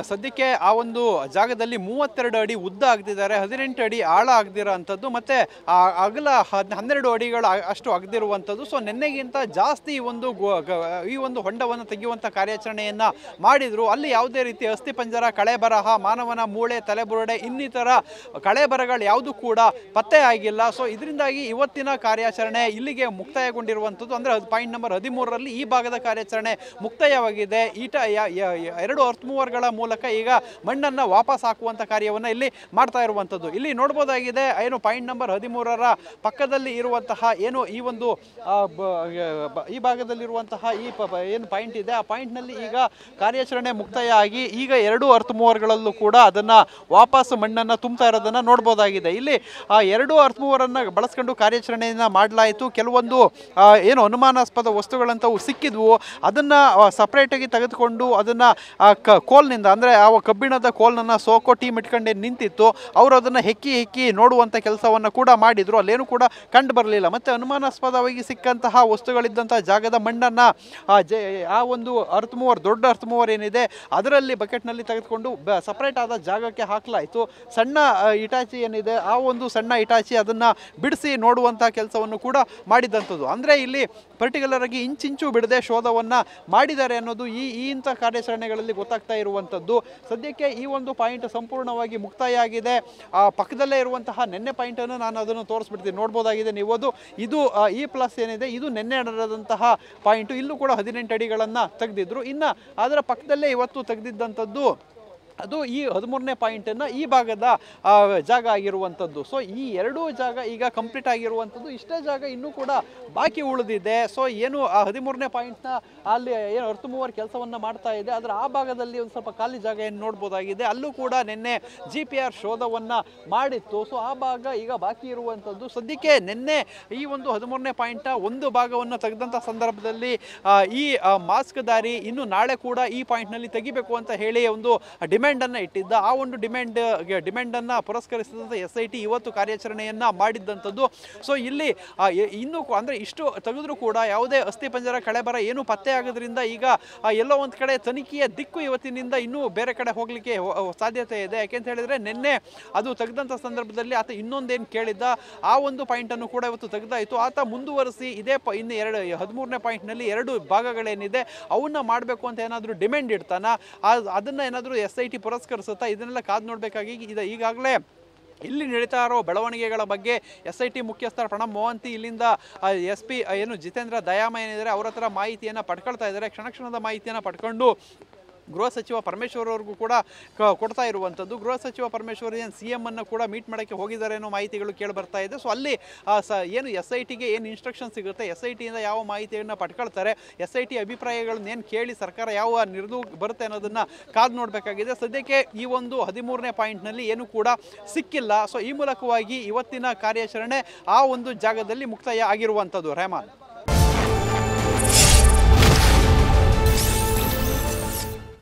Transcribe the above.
ಸದ್ಯಕ್ಕೆ ಆ ಒಂದು ಜಾಗದಲ್ಲಿ 32 ಅಡಿ ಉದ್ದ ಆಗದಿದ್ದಾರೆ, 18 ಅಡಿ ಆಳ ಆಗದಿರೋ ಅಂಥದ್ದು, ಮತ್ತೆ ಅಗಲ 12 ಅಡಿಗಳ ಅಷ್ಟು ಆಗದಿರುವಂಥದ್ದು. ಸೊ ನಿನ್ನೆಗಿಂತ ಜಾಸ್ತಿ ಈ ಒಂದು ಹೊಂಡವನ್ನು ತೆಗೆಯುವಂಥ ಕಾರ್ಯಾಚರಣೆಯನ್ನು ಮಾಡಿದರು. ಅಲ್ಲಿ ಯಾವುದೇ ರೀತಿ ಅಸ್ಥಿಪಂಜರ, ಕಳೆಬರಹ, ಮಾನವನ ಮೂಳೆ, ತಲೆಬುರುಡೆ ಇನ್ನಿತರ ಕಳೆಬರಗಳು ಯಾವುದು ಕೂಡ ಪತ್ತೆ ಆಗಿಲ್ಲ. ಸೊ ಇದರಿಂದಾಗಿ ಇವತ್ತಿನ ಕಾರ್ಯಾಚರಣೆ ಇಲ್ಲಿಗೆ ಮುಕ್ತಾಯಗೊಂಡಿರುವಂಥದ್ದು. ಅಂದರೆ ಪಾಯಿಂಟ್ ನಂಬರ್ 13ರಲ್ಲಿ ಈ ಭಾಗದ ಕಾರ್ಯಾಚರಣೆ ಮುಕ್ತಾಯವಾಗಿದೆ. ಎರಡು ಅರ್ತ್ ಮೂವರ್ಗಳ ಮೂಲಕ ಈಗ ಮಣ್ಣನ್ನು ವಾಪಸ್ ಹಾಕುವಂಥ ಕಾರ್ಯವನ್ನು ಇಲ್ಲಿ ಮಾಡ್ತಾ ಇರುವಂಥದ್ದು. ಇಲ್ಲಿ ನೋಡ್ಬೋದಾಗಿದೆ ಏನು ಪಾಯಿಂಟ್ ನಂಬರ್ 13ರ ಪಕ್ಕದಲ್ಲಿ ಇರುವಂತಹ ಏನು ಈ ಭಾಗದಲ್ಲಿರುವಂತಹ ಏನು ಪಾಯಿಂಟ್ ಇದೆ, ಆ ಪಾಯಿಂಟ್ನಲ್ಲಿ ಈಗ ಕಾರ್ಯಾಚರಣೆ ಮುಕ್ತಾಯ ಆಗಿ ಈಗ 2 ಅರ್ತ್ ಮೂವರ್ಗಳಲ್ಲೂ ಕೂಡ ಅದನ್ನು ವಾಪಸ್ ಮಣ್ಣನ್ನು ತುಂಬ್ತಾ ಇರೋದನ್ನು ನೋಡ್ಬೋದಾಗಿದೆ. ಇಲ್ಲಿ 2 ಅರ್ತ್ ಮೂವರನ್ನು ಬಳಸ್ಕೊಂಡು ಕಾರ್ಯಾಚರಣೆಯನ್ನು ಮಾಡಲಾಯಿತು. ಕೆಲವೊಂದು ಏನು ಅನುಮಾನಾಸ್ಪದ ವಸ್ತುಗಳಂತವು ಸಿಕ್ಕಿದ್ವು, ಅದನ್ನು ಸಪ್ರೇಟಾಗಿ ತೆಗೆದುಕೊಂಡು ಅದನ್ನು ಕೋಲ್ನಿಂದ ಅಂದರೆ ಆ ಕಬ್ಬಿಣದ ಕೋಲ್ನನ್ನು ಸೋಕೋ ಟೀಮ್ ಇಟ್ಕೊಂಡೆ ನಿಂತಿತ್ತು. ಅವರು ಅದನ್ನು ಹೆಕ್ಕಿ ನೋಡುವಂಥ ಕೆಲಸವನ್ನು ಕೂಡ ಮಾಡಿದರು. ಅಲ್ಲೇನು ಕೂಡ ಕಂಡು ಬರಲಿಲ್ಲ. ಮತ್ತು ಅನುಮಾನಾಸ್ಪದವಾಗಿ ಸಿಕ್ಕಂತಹ ವಸ್ತುಗಳಿದ್ದಂಥ ಜಾಗದ ಮಣ್ಣನ್ನು ಆ ಒಂದು ಅರ್ತ್ ಮೂವರ್, ದೊಡ್ಡ ಅರ್ತ್ ಮೂವರ್ ಏನಿದೆ ಅದರಲ್ಲಿ ಬಕೆಟ್ನಲ್ಲಿ ತೆಗೆದುಕೊಂಡು ಸಪ್ರೇಟ್ ಆದ ಜಾಗಕ್ಕೆ ಹಾಕಲಾಯಿತು. ಸಣ್ಣ ಇಟಾಚಿ ಏನಿದೆ ಆ ಒಂದು ಸಣ್ಣ ಇಟಾಚಿ ಅದನ್ನು ಬಿಡಿಸಿ ನೋಡುವಂಥ ಕೆಲಸವನ್ನು ಕೂಡ ಮಾಡಿದಂಥದ್ದು. ಅಂದರೆ ಇಲ್ಲಿ ಪರ್ಟಿಕ್ಯುಲರ್ ಆಗಿ ಇಂಚಿಂಚು ಬಿಡದೆ ಶೋಧವನ್ನು ಮಾಡಿದ್ದಾರೆ ಅನ್ನೋದು ಇಂಥ ಕಾರ್ಯಾಚರಣೆಗಳಲ್ಲಿ ಗೊತ್ತಾಗ್ತಾ ಇರುವಂಥದ್ದು. ಸದ್ಯಕ್ಕೆ ಈ ಒಂದು ಪಾಯಿಂಟ್ ಸಂಪೂರ್ಣವಾಗಿ ಮುಕ್ತಾಯ ಆಗಿದೆ. ಪಕ್ಕದಲ್ಲೇ ಇರುವಂತಹ ನೆನ್ನೆ ಪಾಯಿಂಟನ್ನು ನಾನು ಅದನ್ನು ತೋರಿಸ್ಬಿಡ್ತೀನಿ, ನೋಡ್ಬೋದಾಗಿದೆ ನೀವು. ಇದು ಈ ಪ್ಲಸ್ ಏನಿದೆ ಇದು ನೆನ್ನೆ ನಡೆದಂತಹ ಪಾಯಿಂಟು. ಇಲ್ಲೂ ಕೂಡ 18 ಅಡಿಗಳನ್ನು ತೆಗೆದಿದ್ರು. ಇನ್ನು ಅದರ ಪಕ್ಕದಲ್ಲೇ ಇವತ್ತು ತೆಗೆದಿದ್ದಂಥದ್ದು ಅದು ಈ 13ನೇ ಪಾಯಿಂಟನ್ನು ಈ ಭಾಗದ ಜಾಗ ಆಗಿರುವಂಥದ್ದು. ಸೊ ಈ ಎರಡೂ ಜಾಗ ಈಗ ಕಂಪ್ಲೀಟ್ ಆಗಿರುವಂಥದ್ದು. ಇಷ್ಟೇ ಜಾಗ ಇನ್ನೂ ಕೂಡ ಬಾಕಿ ಉಳಿದಿದೆ. ಸೊ ಏನು ಆ 13ನೇ ಪಾಯಿಂಟ್ನ ಅಲ್ಲಿ ಏನು ಅರ್ತ್ ಮೂವರ್ ಕೆಲಸವನ್ನು ಮಾಡ್ತಾ ಇದೆ ಅದರ ಆ ಭಾಗದಲ್ಲಿ ಒಂದು ಸ್ವಲ್ಪ ಖಾಲಿ ಜಾಗ ಏನು ನೋಡ್ಬೋದಾಗಿದೆ. ಅಲ್ಲೂ ಕೂಡ ನಿನ್ನೆ GPR ಶೋಧವನ್ನು ಮಾಡಿತ್ತು. ಸೊ ಆ ಭಾಗ ಈಗ ಬಾಕಿ ಇರುವಂಥದ್ದು. ಸದ್ಯಕ್ಕೆ ನಿನ್ನೆ ಈ ಒಂದು 13ನೇ ಪಾಯಿಂಟ್ನ ಒಂದು ಭಾಗವನ್ನು ತೆಗೆದಂಥ ಸಂದರ್ಭದಲ್ಲಿ ಈ ಮಾಸ್ಕ್ ದಾರಿ ಇನ್ನು ನಾಳೆ ಕೂಡ ಈ ಪಾಯಿಂಟ್ನಲ್ಲಿ ತೆಗಿಬೇಕು ಅಂತ ಹೇಳಿ ಒಂದು ಡಿಮ್ಯಾಂಡನ್ನು ಇಟ್ಟಿದ್ದ. ಆ ಒಂದು ಡಿಮ್ಯಾಂಡನ್ನು ಪುರಸ್ಕರಿಸಿದಂಥ SIT ಇವತ್ತು ಕಾರ್ಯಾಚರಣೆಯನ್ನು ಮಾಡಿದ್ದಂಥದ್ದು. ಸೊ ಇಲ್ಲಿ ಇನ್ನೂ ಅಂದರೆ ಇಷ್ಟು ತೆಗೆದ್ರೂ ಕೂಡ ಯಾವುದೇ ಅಸ್ಥಿಪಂಜರ, ಕಳೆಬರ ಏನು ಪತ್ತೆ ಆಗೋದ್ರಿಂದ ಈಗ ಎಲ್ಲೋ ಒಂದು ಕಡೆ ತನಿಖೆಯ ದಿಕ್ಕು ಇವತ್ತಿನಿಂದ ಇನ್ನೂ ಬೇರೆ ಕಡೆ ಹೋಗಲಿಕ್ಕೆ ಸಾಧ್ಯತೆ ಇದೆ. ಯಾಕೆಂತ ಹೇಳಿದರೆ ನಿನ್ನೆ ಅದು ತೆಗೆದಂಥ ಸಂದರ್ಭದಲ್ಲಿ ಆತ ಇನ್ನೊಂದೇನು ಕೇಳಿದ್ದ ಆ ಒಂದು ಪಾಯಿಂಟನ್ನು ಕೂಡ ಇವತ್ತು ತೆಗೆದಾಯಿತು. ಆತ ಮುಂದುವರಿಸಿ ಇನ್ನು 13ನೇ ಪಾಯಿಂಟ್ನಲ್ಲಿ 2 ಭಾಗಗಳೇನಿದೆ ಅವನ್ನ ಮಾಡಬೇಕು ಅಂತ ಏನಾದರೂ ಡಿಮ್ಯಾಂಡ್ ಇಡ್ತಾನ, ಅದನ್ನು ಏನಾದರೂ SIT ಪುರಸ್ಕರಿಸುತ್ತಾ, ಇದನ್ನೆಲ್ಲ ಕಾದು ನೋಡಬೇಕಾಗಿ ಈಗಾಗಲೇ ಇಲ್ಲಿ ನಡೀತಾ ಇರೋ ಬೆಳವಣಿಗೆಗಳ ಬಗ್ಗೆ SIT ಮುಖ್ಯಸ್ಥ ಪ್ರಣಬ್ ಮೊಹಂತಿ ಇಲ್ಲಿಂದ SP ಏನು ಜಿತೇಂದ್ರ ದಯಾಮ ಏನಿದ್ದಾರೆ ಅವ್ರ ಹತ್ರ ಮಾಹಿತಿಯನ್ನು ಪಡ್ಕೊಳ್ತಾ ಇದ್ದಾರೆ. ಕ್ಷಣದ ಮಾಹಿತಿಯನ್ನು ಪಡ್ಕೊಂಡು ಗೃಹ ಸಚಿವ ಪರಮೇಶ್ವರ್ ಅವ್ರಿಗೂ ಕೂಡ ಕೊಡ್ತಾ ಇರುವಂಥದ್ದು. ಗೃಹ ಸಚಿವ ಪರಮೇಶ್ವರ್ ಏನು CM ಅನ್ನು ಕೂಡ ಮೀಟ್ ಮಾಡೋಕ್ಕೆ ಹೋಗಿದ್ದಾರೆ ಅನ್ನೋ ಮಾಹಿತಿಗಳು ಕೇಳಿ ಬರ್ತಾ ಇದೆ. ಸೊ ಅಲ್ಲಿ ಏನು SITಗೆ ಏನು ಇನ್ಸ್ಟ್ರಕ್ಷನ್ ಸಿಗುತ್ತೆ, SITಯಿಂದ ಯಾವ ಮಾಹಿತಿಯನ್ನು ಪಡ್ಕೊಳ್ತಾರೆ, SIT ಅಭಿಪ್ರಾಯಗಳನ್ನ ಏನು ಕೇಳಿ ಸರ್ಕಾರ ಯಾವ ನಿರ್ಧಾರ ಬರುತ್ತೆ ಅನ್ನೋದನ್ನು ಕಾದು ನೋಡಬೇಕಾಗಿದೆ. ಸದ್ಯಕ್ಕೆ ಈ ಒಂದು 13ನೇ ಪಾಯಿಂಟ್ನಲ್ಲಿ ಏನು ಕೂಡ ಸಿಕ್ಕಿಲ್ಲ. ಸೊ ಈ ಮೂಲಕವಾಗಿ ಇವತ್ತಿನ ಕಾರ್ಯಾಚರಣೆ ಆ ಒಂದು ಜಾಗದಲ್ಲಿ ಮುಕ್ತಾಯ ಆಗಿರುವಂಥದ್ದು. ರೆಹಮಾನ್.